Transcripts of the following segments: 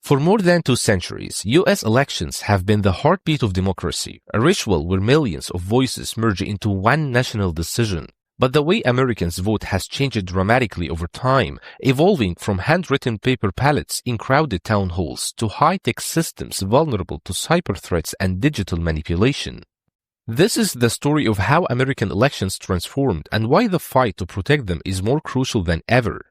For more than 2 centuries, U.S. elections have been the heartbeat of democracy, a ritual where millions of voices merge into one national decision. But the way Americans vote has changed dramatically over time, evolving from handwritten paper ballots in crowded town halls to high-tech systems vulnerable to cyber threats and digital manipulation. This is the story of how American elections transformed and why the fight to protect them is more crucial than ever.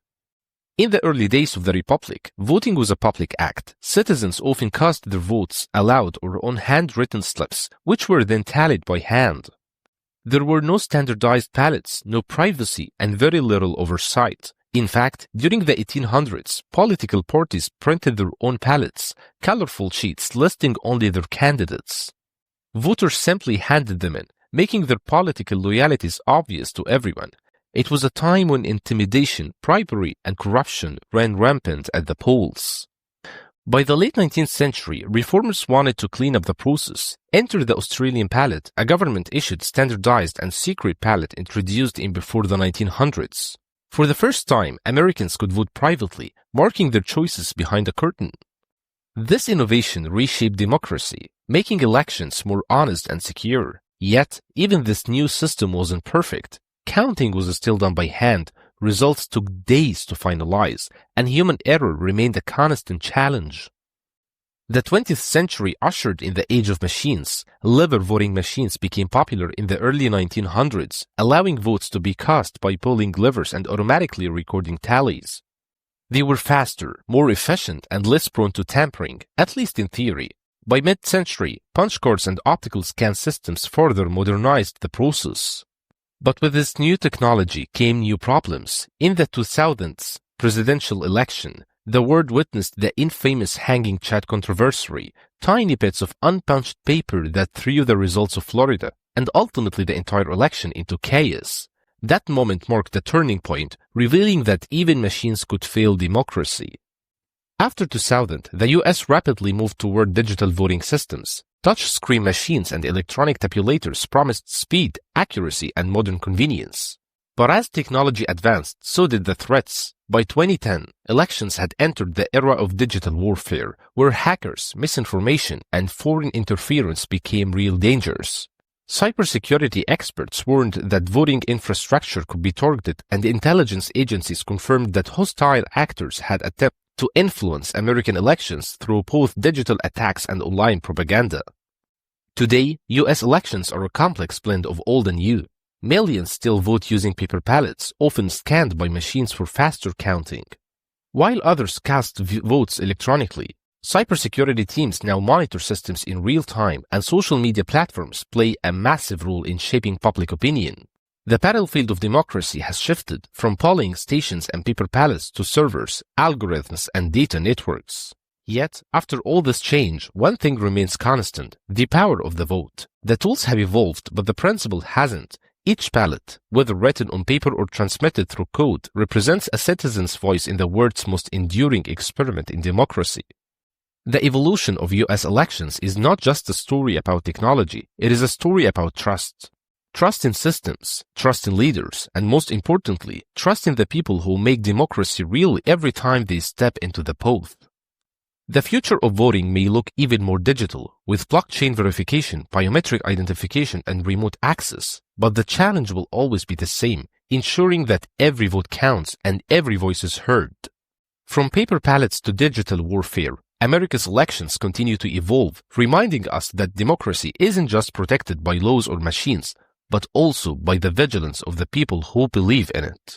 In the early days of the Republic, voting was a public act. Citizens often cast their votes aloud or on handwritten slips, which were then tallied by hand. There were no standardized ballots, no privacy, and very little oversight. In fact, during the 1800s, political parties printed their own ballots, colorful sheets listing only their candidates. Voters simply handed them in, making their political loyalties obvious to everyone. It was a time when intimidation, bribery, and corruption ran rampant at the polls. By the late 19th century, reformers wanted to clean up the process. Enter the Australian ballot, a government-issued, standardized, and secret ballot introduced in before the 1900s. For the first time, Americans could vote privately, marking their choices behind a curtain. This innovation reshaped democracy, making elections more honest and secure. Yet, even this new system wasn't perfect. Counting was still done by hand, results took days to finalize, and human error remained a constant challenge. The 20th century ushered in the age of machines. Liver voting machines became popular in the early 1900s, allowing votes to be cast by pulling levers and automatically recording tallies. They were faster, more efficient, and less prone to tampering, at least in theory. By mid-century, punch cards and optical scan systems further modernized the process. But with this new technology came new problems. In the 2000s presidential election, the world witnessed the infamous hanging chat controversy, tiny bits of unpunched paper that threw the results of Florida and ultimately the entire election into chaos. That moment marked a turning point, revealing that even machines could fail democracy. After 2000, the US rapidly moved toward digital voting systems. Touch-screen machines and electronic tabulators promised speed, accuracy, and modern convenience. But as technology advanced, so did the threats. By 2010, elections had entered the era of digital warfare, where hackers, misinformation, and foreign interference became real dangers. Cybersecurity experts warned that voting infrastructure could be targeted, and intelligence agencies confirmed that hostile actors had attempted to influence American elections through both digital attacks and online propaganda. Today, U.S. elections are a complex blend of old and new. Millions still vote using paper ballots, often scanned by machines for faster counting. While others cast votes electronically, cybersecurity teams now monitor systems in real time, and social media platforms play a massive role in shaping public opinion. The battlefield of democracy has shifted from polling stations and paper ballots to servers, algorithms, and data networks. Yet, after all this change, one thing remains constant: the power of the vote. The tools have evolved, but the principle hasn't. Each ballot, whether written on paper or transmitted through code, represents a citizen's voice in the world's most enduring experiment in democracy. The evolution of U.S. elections is not just a story about technology, it is a story about trust. Trust in systems, trust in leaders, and most importantly, trust in the people who make democracy real every time they step into the booth. The future of voting may look even more digital, with blockchain verification, biometric identification, and remote access, but the challenge will always be the same: ensuring that every vote counts and every voice is heard. From paper ballots to digital warfare, America's elections continue to evolve, reminding us that democracy isn't just protected by laws or machines, but also by the vigilance of the people who believe in it.